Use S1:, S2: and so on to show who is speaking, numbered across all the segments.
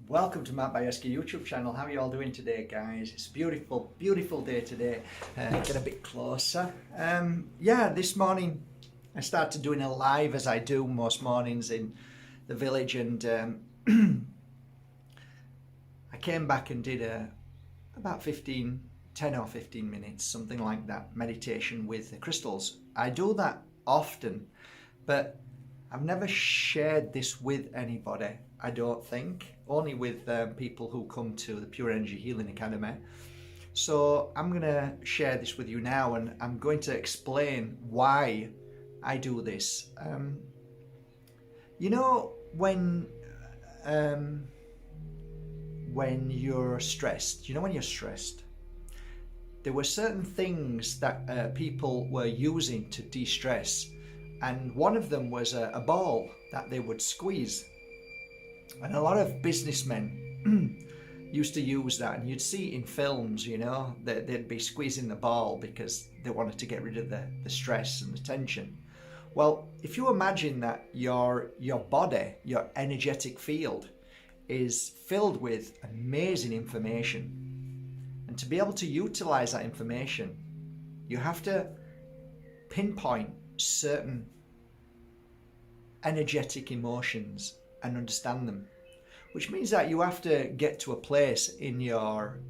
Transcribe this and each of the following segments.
S1: Welcome to Matt Bayeski YouTube channel. How are you all doing today, guys? It's a beautiful, beautiful day today. Get a bit closer. This morning I started doing a live, as I do most mornings in the village, and I came back and did about 10 or 15 minutes, something like that, meditation with the crystals. I do that often, but I've never shared this with anybody, I don't think, only with people who come to the Pure Energy Healing Academy. So I'm going to share this with you now, and I'm going to explain why I do this. You know, when you're stressed, there were certain things that people were using to de-stress, and one of them was a ball that they would squeeze. And a lot of businessmen used to use that, and you'd see in films, you know, that they'd be squeezing the ball because they wanted to get rid of the stress and the tension. Well, if you imagine that your body, your energetic field, is filled with amazing information, and to be able to utilize that information, you have to pinpoint certain energetic emotions and understand them, which means that you have to get to a place in your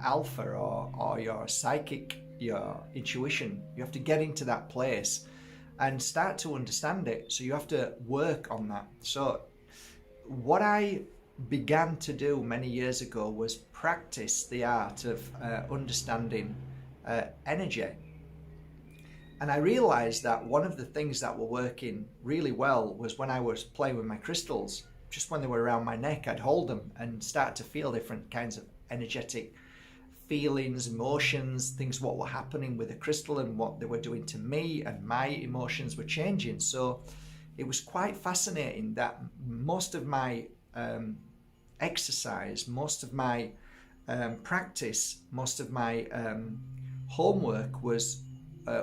S1: alpha or your psychic, your intuition. You have to get into that place and start to understand it. So you have to work on that. So what I began to do many years ago was practice the art of understanding energy. And I realized that one of the things that were working really well was when I was playing with my crystals. Just when they were around my neck, I'd hold them and start to feel different kinds of energetic feelings, emotions, things what were happening with the crystal and what they were doing to me, and my emotions were changing. So it was quite fascinating that most of my exercise, most of my practice, most of my homework was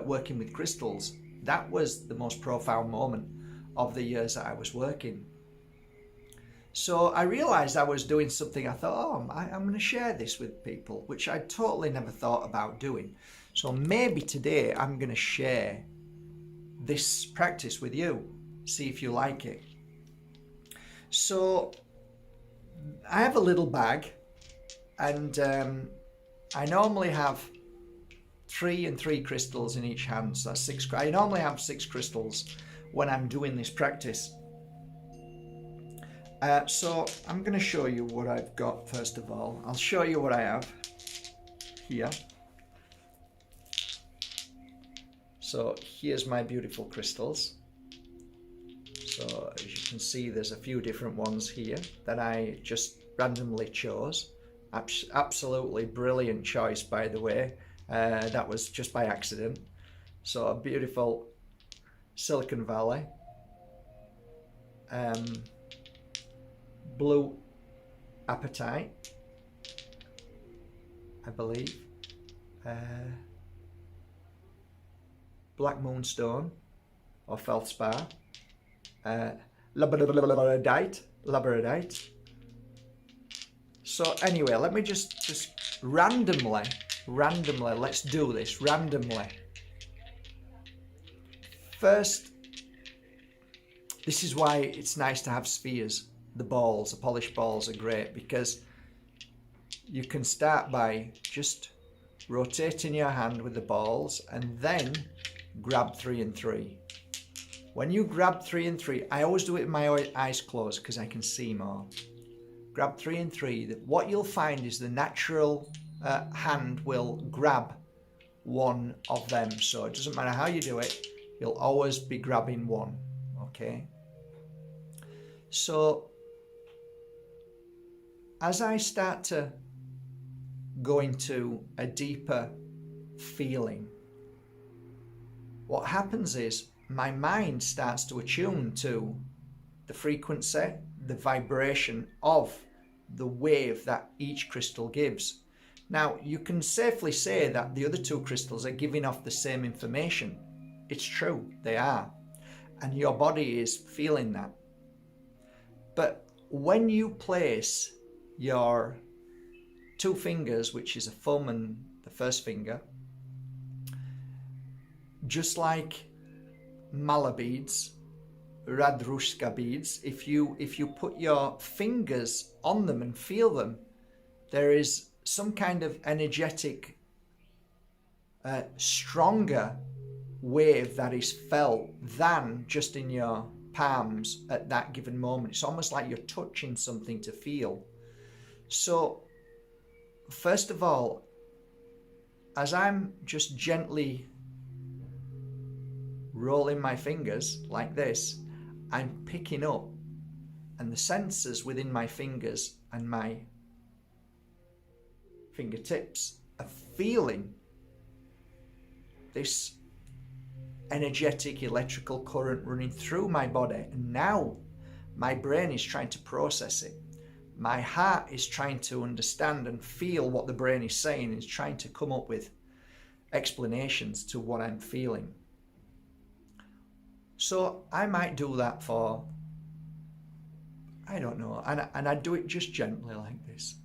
S1: working with crystals. That was the most profound moment of the years that I was working. So I realized I was doing something. I thought, I'm going to share this with people, which I totally never thought about doing. So maybe today I'm going to share this practice with you, see if you like it. So I have a little bag, and I normally have 3 and 3 crystals in each hand, so that's 6. I normally have 6 crystals when I'm doing this practice. So I'm going to show you what I've got first of all. I'll show you what I have here. So here's my beautiful crystals. So as you can see, there's a few different ones here that I just randomly chose. Absolutely brilliant choice, by the way. That was just by accident. So a beautiful Silicon Valley, blue apatite, I believe, black moonstone or feldspar, labradorite. So anyway, let me just randomly, let's do this randomly. First, this is why it's nice to have spheres. The balls, the polished balls are great, because you can start by just rotating your hand with the balls and then grab 3 and 3. When you grab 3 and 3, I always do it with my eyes closed because I can see more. Grab 3 and 3. What you'll find is the natural hand will grab one of them. So it doesn't matter how you do it, you'll always be grabbing one. Okay? So as I start to go into a deeper feeling, what happens is my mind starts to attune to the frequency, the vibration of the wave that each crystal gives. Now, you can safely say that the other 2 crystals are giving off the same information. It's true, they are. And your body is feeling that. But when you place your two fingers, which is a thumb and the first finger, just like mala beads, radrushka beads, if you put your fingers on them and feel them, there is some kind of energetic, stronger wave that is felt than just in your palms at that given moment. It's almost like you're touching something to feel. So first of all, as I'm just gently rolling my fingers like this, I'm picking up, and the sensors within my fingers and my fingertips are feeling this energetic electrical current running through my body. And now my brain is trying to process it. My heart is trying to understand and feel what the brain is saying. It's trying to come up with explanations to what I'm feeling. So I might do that for, I don't know, and I do it just gently like this.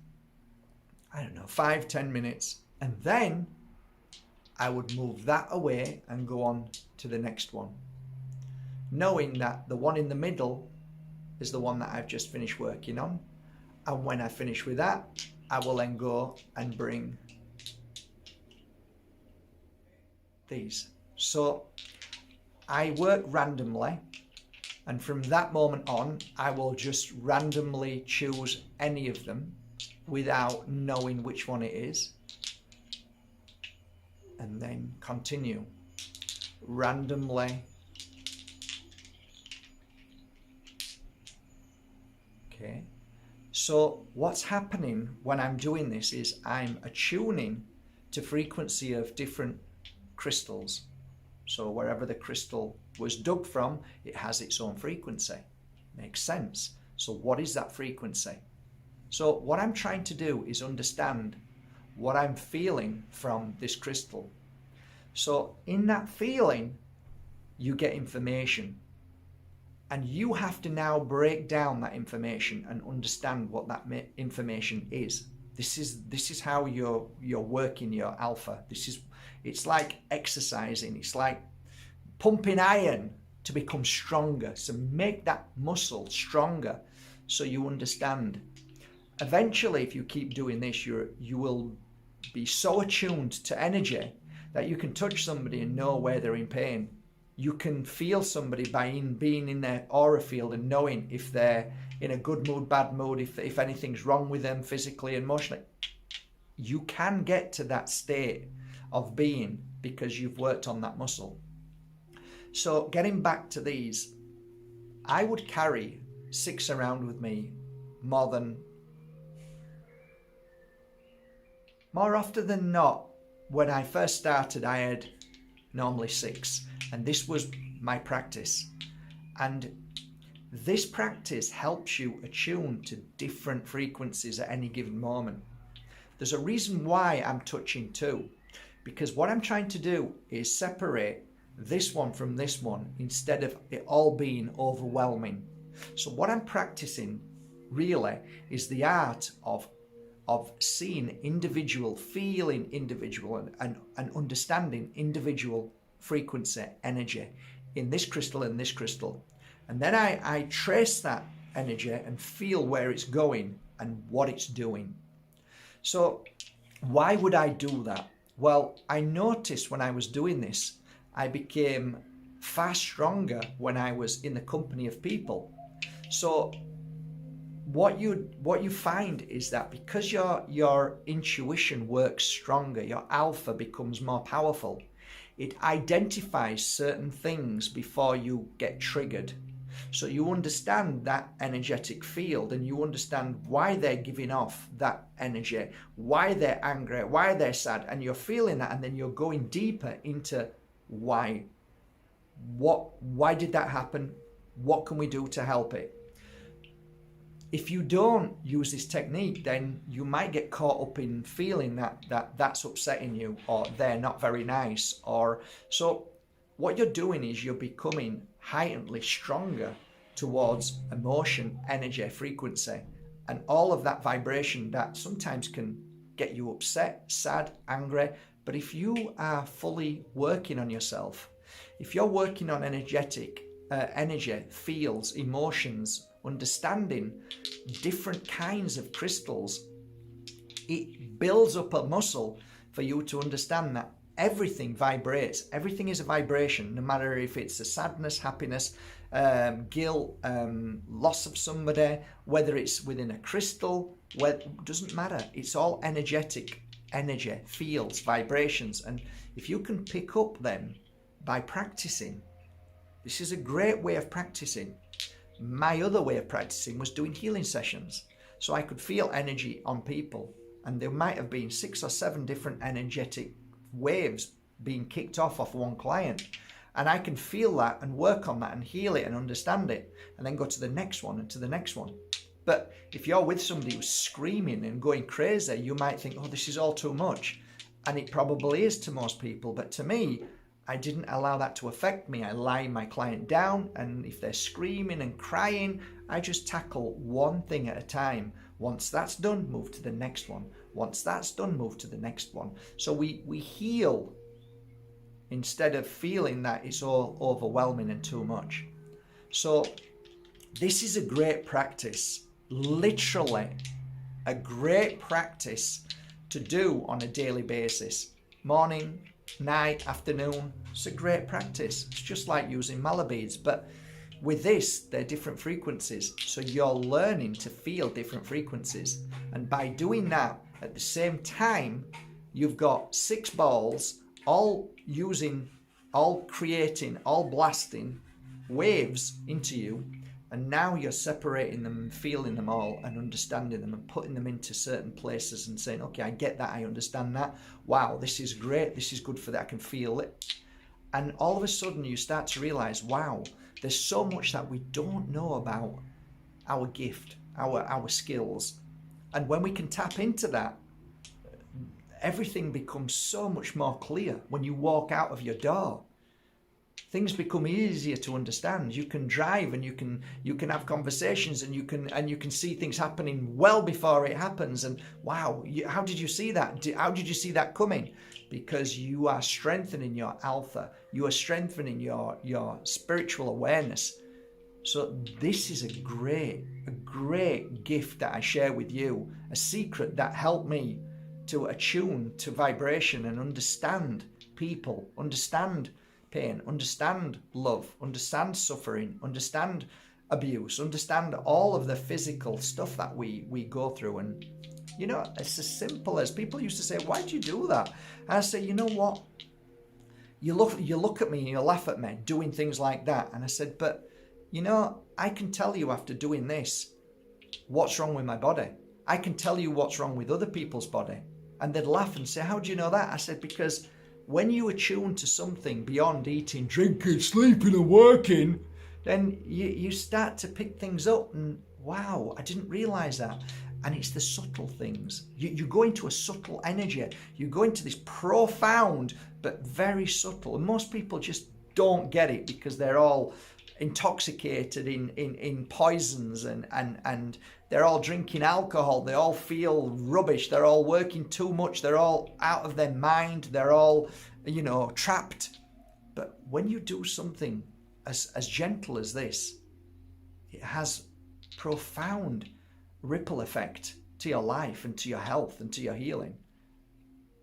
S1: I don't know, 5-10 minutes, and then I would move that away and go on to the next one, knowing that the one in the middle is the one that I've just finished working on. And when I finish with that, I will then go and bring these. So I work randomly, and from that moment on, I will just randomly choose any of them without knowing which one it is, and then continue randomly. Okay, so what's happening when I'm doing this is I'm attuning to frequency of different crystals. So wherever the crystal was dug from, it has its own frequency. Makes sense. So what is that frequency? So what I'm trying to do is understand what I'm feeling from this crystal. So in that feeling, you get information. And you have to now break down that information and understand what that information is. This is how you're working your alpha. It's like exercising. It's like pumping iron to become stronger. So make that muscle stronger so you understand. Eventually, if you keep doing this, you will be so attuned to energy that you can touch somebody and know where they're in pain. You can feel somebody by being in their aura field and knowing if they're in a good mood, bad mood, if anything's wrong with them physically and emotionally. You can get to that state of being because you've worked on that muscle. So getting back to these, I would carry 6 around with me more often than not. When I first started, I had normally 6, and this was my practice. And this practice helps you attune to different frequencies at any given moment. There's a reason why I'm touching 2, because what I'm trying to do is separate this one from this one instead of it all being overwhelming. So what I'm practicing really is the art of seeing individual, feeling individual, and understanding individual frequency, energy in this crystal and this crystal. And then I trace that energy and feel where it's going and what it's doing. So why would I do that? Well, I noticed when I was doing this, I became far stronger when I was in the company of people. So what you find is that because your intuition works stronger, your alpha becomes more powerful. It identifies certain things before you get triggered. So you understand that energetic field and you understand why they're giving off that energy, why they're angry, why they're sad, and you're feeling that, and then you're going deeper into why. Why did that happen? What can we do to help it? If you don't use this technique, then you might get caught up in feeling that's upsetting you, or they're not very nice, or so what you're doing is you're becoming heightenedly stronger towards emotion, energy, frequency, And all of that vibration that sometimes can get you upset, sad, angry. But if you are fully working on yourself, if you're working on energetic energy, feels, emotions, understanding different kinds of crystals, it builds up a muscle for you to understand that everything vibrates. Everything is a vibration, no matter if it's a sadness, happiness, guilt, loss of somebody, whether it's within a crystal, doesn't matter. It's all energetic energy, fields, vibrations. And if you can pick up them by practicing, this is a great way of practicing. My other way of practicing was doing healing sessions. So I could feel energy on people, and there might have been 6 or 7 different energetic waves being kicked off one client. And I can feel that and work on that and heal it and understand it, and then go to the next one and to the next one. But if you're with somebody who's screaming and going crazy, you might think, oh, this is all too much. And it probably is to most people. But to me, I didn't allow that to affect me. I lie my client down, and if they're screaming and crying, I just tackle one thing at a time. Once that's done, move to the next one. Once that's done, move to the next one. So we heal instead of feeling that it's all overwhelming and too much. So this is a great practice, literally a great practice to do on a daily basis. Morning, night, afternoon, it's a great practice. It's just like using mala beads, but with this, they're different frequencies. So you're learning to feel different frequencies. And by doing that, at the same time, you've got 6 balls, all creating, all blasting waves into you. And now you're separating them and feeling them all and understanding them and putting them into certain places and saying, okay, I get that, I understand that. Wow, this is great, this is good for that, I can feel it. And all of a sudden you start to realize, wow, there's so much that we don't know about our gift, our skills. And when we can tap into that, everything becomes so much more clear. When you walk out of your door, things become easier to understand. You can drive and you can have conversations, and you can see things happening well before it happens. And wow, how did you see that? How did you see that coming? Because you are strengthening your alpha. You are strengthening your spiritual awareness. So this is a great gift that I share with you, a secret that helped me to attune to vibration and understand people, understand pain, understand love, understand suffering, understand abuse, understand all of the physical stuff that we go through. And you know, it's as simple as, people used to say, why do you do that? And I say, you know what? You look at me and you laugh at me doing things like that. And I said, but you know, I can tell you after doing this what's wrong with my body. I can tell you what's wrong with other people's body. And they'd laugh and say, how do you know that? I said, because when you attune to something beyond eating, drinking, sleeping and working, then you start to pick things up and wow, I didn't realize that. And it's the subtle things. You go into a subtle energy. You go into this profound but very subtle. And most people just don't get it because they're all intoxicated in poisons and they're all drinking alcohol. They all feel rubbish. They're all working too much. They're all out of their mind. They're all, you know, trapped. But when you do something as gentle as this, it has profound ripple effect to your life and to your health and to your healing.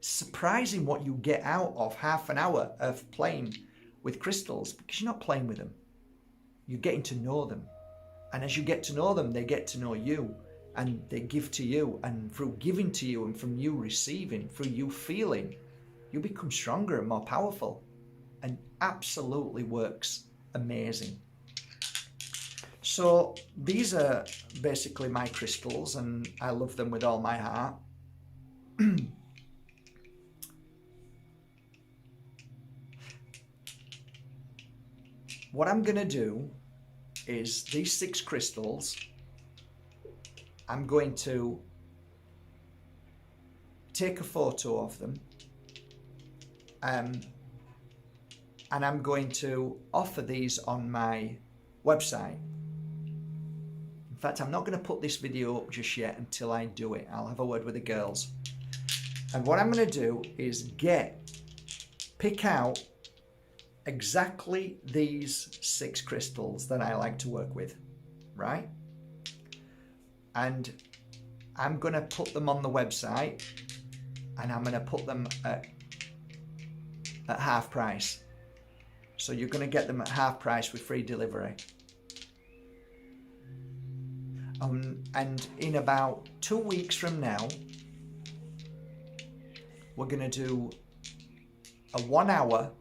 S1: Surprising what you get out of half an hour of playing with crystals, because you're not playing with them. You're getting to know them. And as you get to know them, they get to know you, and they give to you, and through giving to you and from you receiving, through you feeling, you become stronger and more powerful, and absolutely works amazing. So these are basically my crystals, and I love them with all my heart. What I'm going to do is these 6 crystals, I'm going to take a photo of them, and I'm going to offer these on my website. In fact, I'm not going to put this video up just yet until I do it. I'll have a word with the girls. And what I'm going to do is pick out exactly these 6 crystals that I like to work with, right? And I'm going to put them on the website, and I'm going to put them at half price. So you're going to get them at half price with free delivery. And in about 2 weeks from now, we're going to do a 1-hour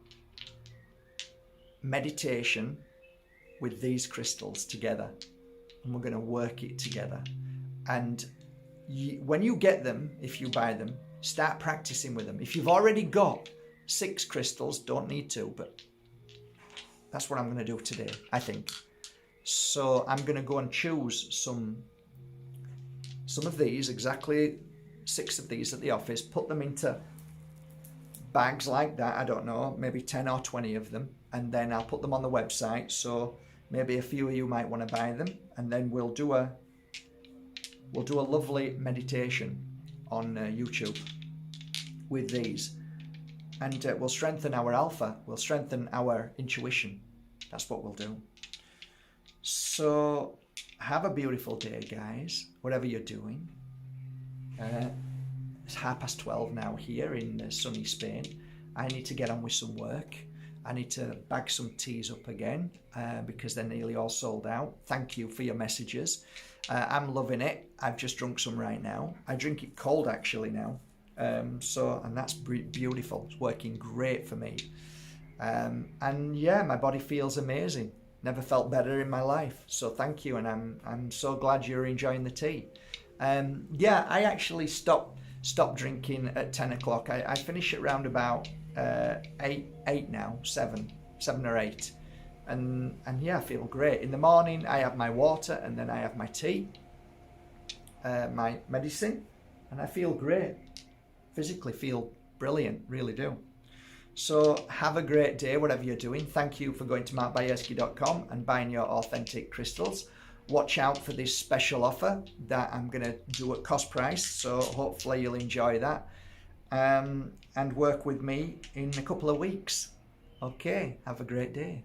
S1: meditation with these crystals together, and we're going to work it together. And when you get them, if you buy them, start practicing with them. If you've already got 6 crystals, don't need to, but that's what I'm going to do today, I think. So I'm going to go and choose some of these, exactly 6 of these at the office, put them into bags like that, I don't know, maybe 10 or 20 of them, and then I'll put them on the website, so maybe a few of you might want to buy them, and then we'll do a lovely meditation on YouTube with these, and we'll strengthen our alpha, we'll strengthen our intuition. That's what we'll do. So have a beautiful day, guys, whatever you're doing. It's 12:30 now here in sunny Spain. I need to get on with some work. I need to bag some teas up again because they're nearly all sold out. Thank you for your messages. I'm loving it. I've just drunk some right now. I drink it cold actually now. And that's beautiful. It's working great for me. And yeah, my body feels amazing. Never felt better in my life. So thank you, and I'm so glad you're enjoying the tea. Yeah, I actually stopped drinking at 10 o'clock. I finish at around about 8 now, 7 or 8. And yeah, I feel great. In the morning, I have my water, and then I have my tea, my medicine, and I feel great. Physically feel brilliant, really do. So have a great day, whatever you're doing. Thank you for going to markbayerski.com and buying your authentic crystals. Watch out for this special offer that I'm going to do at cost price. So hopefully you'll enjoy that. And work with me in a couple of weeks. Okay, have a great day.